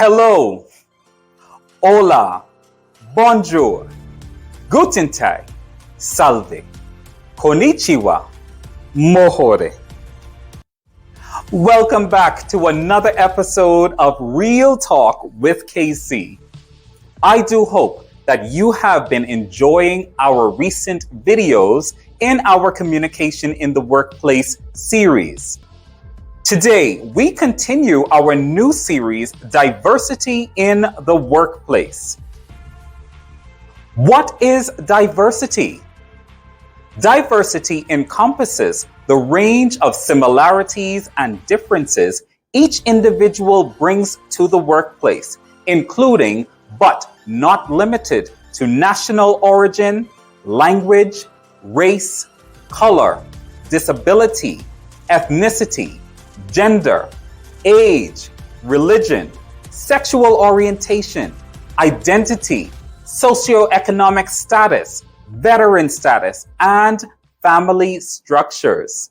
Hello, hola, bonjour, guten tag, salve, konnichiwa, mohore. Welcome back to another episode of Real Talk with KC. I do hope that you have been enjoying our recent videos in our Communication in the Workplace series. Today, we continue our new series, Diversity in the Workplace. What is diversity? Diversity encompasses the range of similarities and differences each individual brings to the workplace, including, but not limited to, national origin, language, race, color, disability, ethnicity, gender, age, religion, sexual orientation, identity, socioeconomic status, veteran status, and family structures.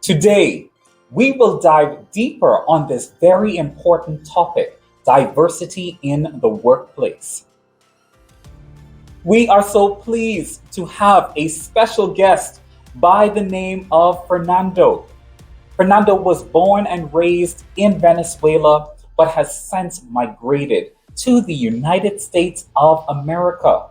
Today, we will dive deeper on this very important topic, diversity in the workplace. We are so pleased to have a special guest by the name of Fernando. Fernando was born and raised in Venezuela, but has since migrated to the United States of America.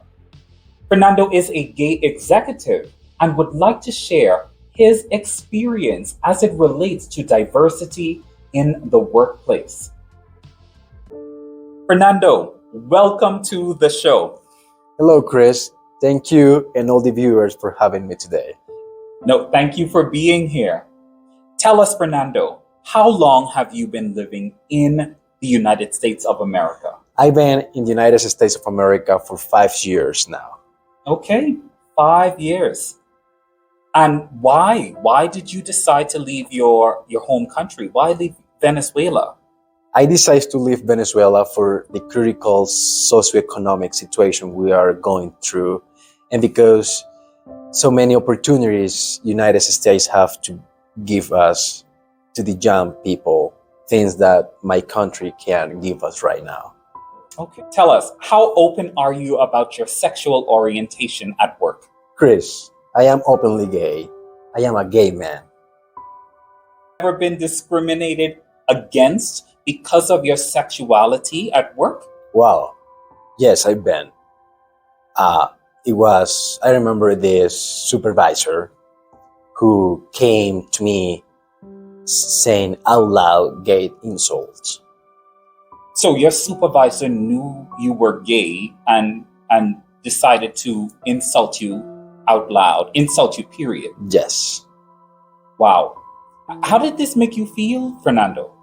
Fernando is a gay executive and would like to share his experience as it relates to diversity in the workplace. Fernando, welcome to the show. Hello, Chris. Thank you and all the viewers for having me today. No, thank you for being here. Tell us, Fernando, how long have you been living in the United States of America? I've been in the United States of America for 5 years now. Okay, 5 years. And why? Why did you decide to leave your home country? Why leave Venezuela? I decided to leave Venezuela for the critical socioeconomic situation we are going through, and because so many opportunities United States have to give us, to the young people, things that my country can give us right now. Okay. Tell us, how open are you about your sexual orientation at work? Chris, I am openly gay. I am a gay man. Ever been discriminated against because of your sexuality at work? Wow. Yes, I've been. I remember this supervisor who came to me saying out loud gay insults. So your supervisor knew you were gay and decided to insult you out loud, insult you, period. Yes. Wow. How did this make you feel, Fernando?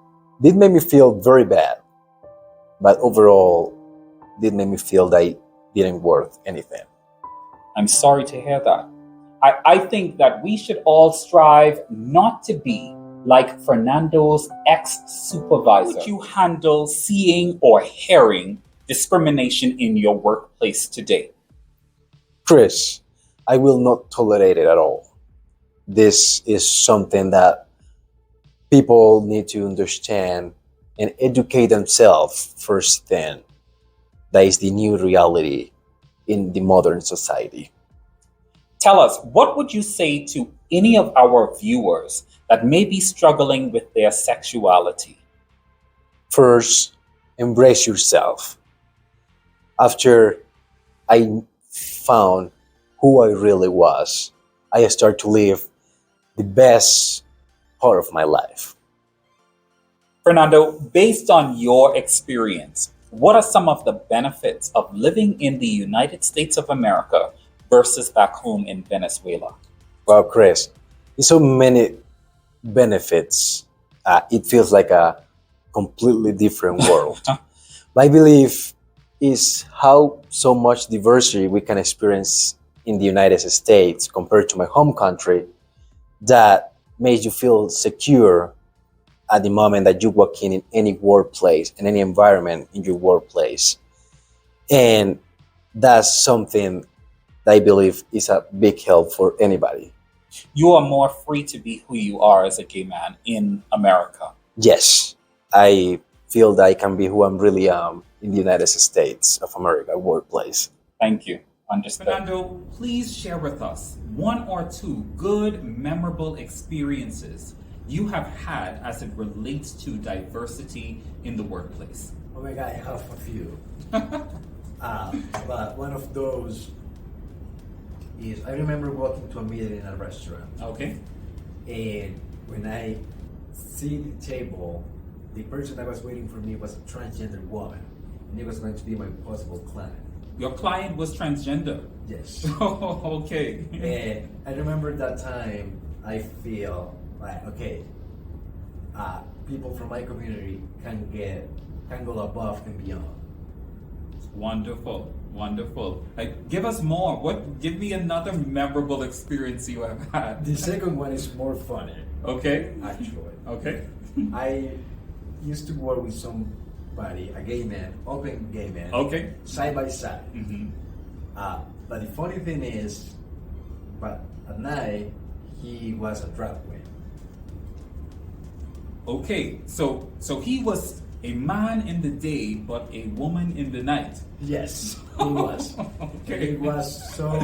It made me feel very bad. But overall, it made me feel that I didn't worth anything. I'm sorry to hear that. I think that we should all strive not to be like Fernando's ex-supervisor. How would you handle seeing or hearing discrimination in your workplace today? Chris, I will not tolerate it at all. This is something that people need to understand and educate themselves first thing. That is the new reality in the modern society. Tell us, what would you say to any of our viewers that may be struggling with their sexuality? First, embrace yourself. After I found who I really was, I started to live the best part of my life. Fernando, based on your experience, what are some of the benefits of living in the United States of America versus back home in Venezuela? Well, Chris, there's so many benefits. It feels like a completely different world. But I believe is how so much diversity we can experience in the United States compared to my home country that makes you feel secure at the moment that you walk in any workplace, in any environment in your workplace. And that's something that I believe is a big help for anybody. You are more free to be who you are as a gay man in America. Yes, I feel that I can be who I'm really am in the United States of America workplace. Thank you. Understood. Fernando, please share with us one or two good, memorable experiences you have had as it relates to diversity in the workplace. Oh my God, I have a few. But one of those is I remember walking to a meeting in a restaurant, Okay. and when I see the table, the person that was waiting for me was a transgender woman, and it was going to be my possible client. Your client was transgender. Yes. Okay. And I remember that time I feel like, okay, people from my community can go above and beyond. Wonderful. Wonderful. Like, give us more. Give me another memorable experience you have had. The second one is more funny, Okay. actually. Okay. I used to work with somebody, a gay man, open gay man, Okay. side by side. Mm-hmm. But the funny thing is, but at night, he was a drag queen. Okay. So he was a man in the day, but a woman in the night. Yes, he was. Okay. It was so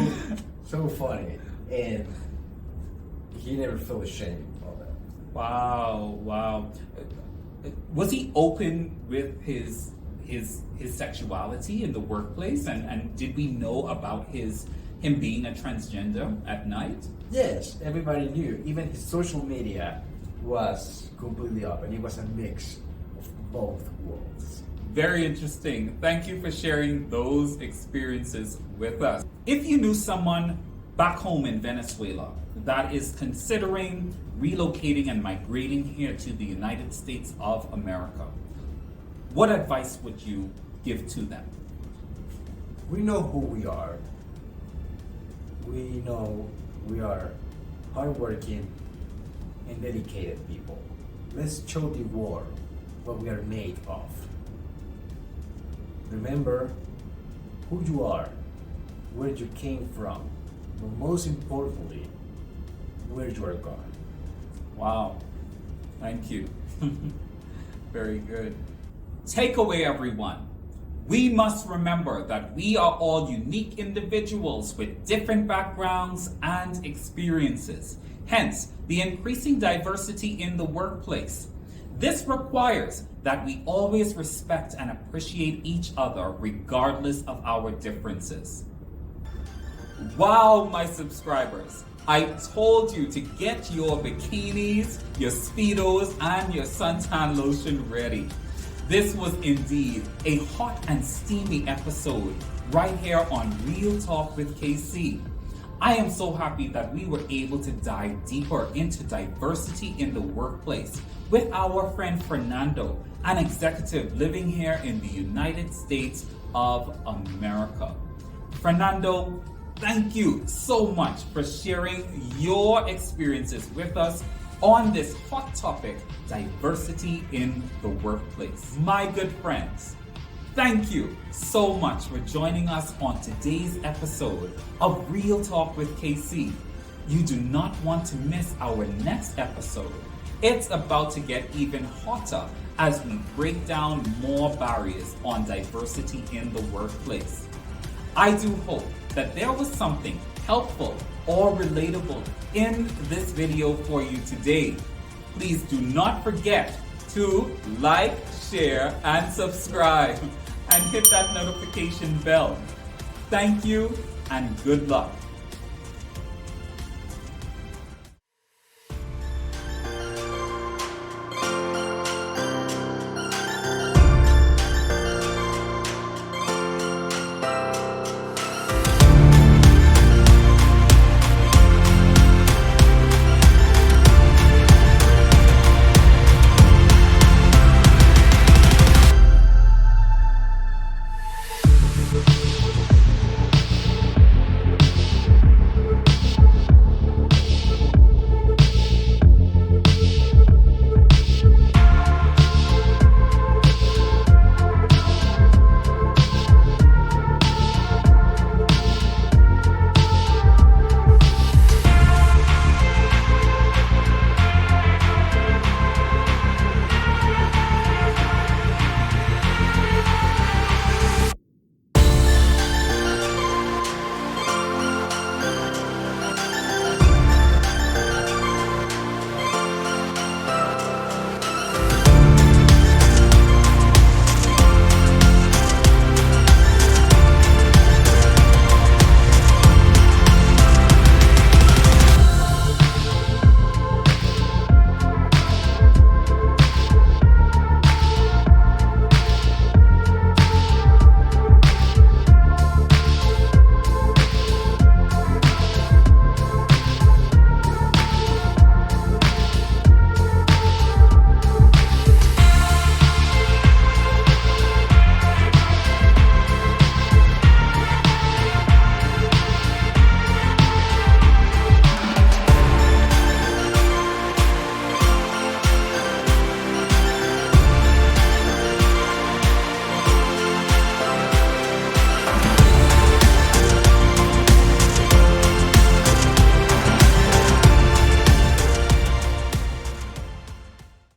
funny, and he never felt ashamed of that. Wow. Wow. Was he open with his sexuality in the workplace, and did we know about him being a transgender at night? Yes, everybody knew. Even his social media was completely open. It was a mix of both worlds. Very interesting. Thank you for sharing those experiences with us. If you knew someone back home in Venezuela that is considering relocating and migrating here to the United States of America, what advice would you give to them? We know who we are. We know we are hardworking and dedicated people. Let's show the world what we are made of. Remember who you are, where you came from, but most importantly, where you are going. Wow. Thank you. Very good. Takeaway, everyone. We must remember that we are all unique individuals with different backgrounds and experiences. Hence, the increasing diversity in the workplace. This requires that we always respect and appreciate each other regardless of our differences. Wow, my subscribers. I told you to get your bikinis, your Speedos, and your suntan lotion ready. This was indeed a hot and steamy episode right here on Real Talk with KC. I am so happy that we were able to dive deeper into diversity in the workplace with our friend Fernando, an executive living here in the United States of America. Fernando, thank you so much for sharing your experiences with us on this hot topic, diversity in the workplace. My good friends, thank you so much for joining us on today's episode of Real Talk with KC. You do not want to miss our next episode. It's about to get even hotter as we break down more barriers on diversity in the workplace. I do hope that there was something helpful or relatable in this video for you today. Please do not forget to like, share, and subscribe, and hit that notification bell. Thank you and good luck.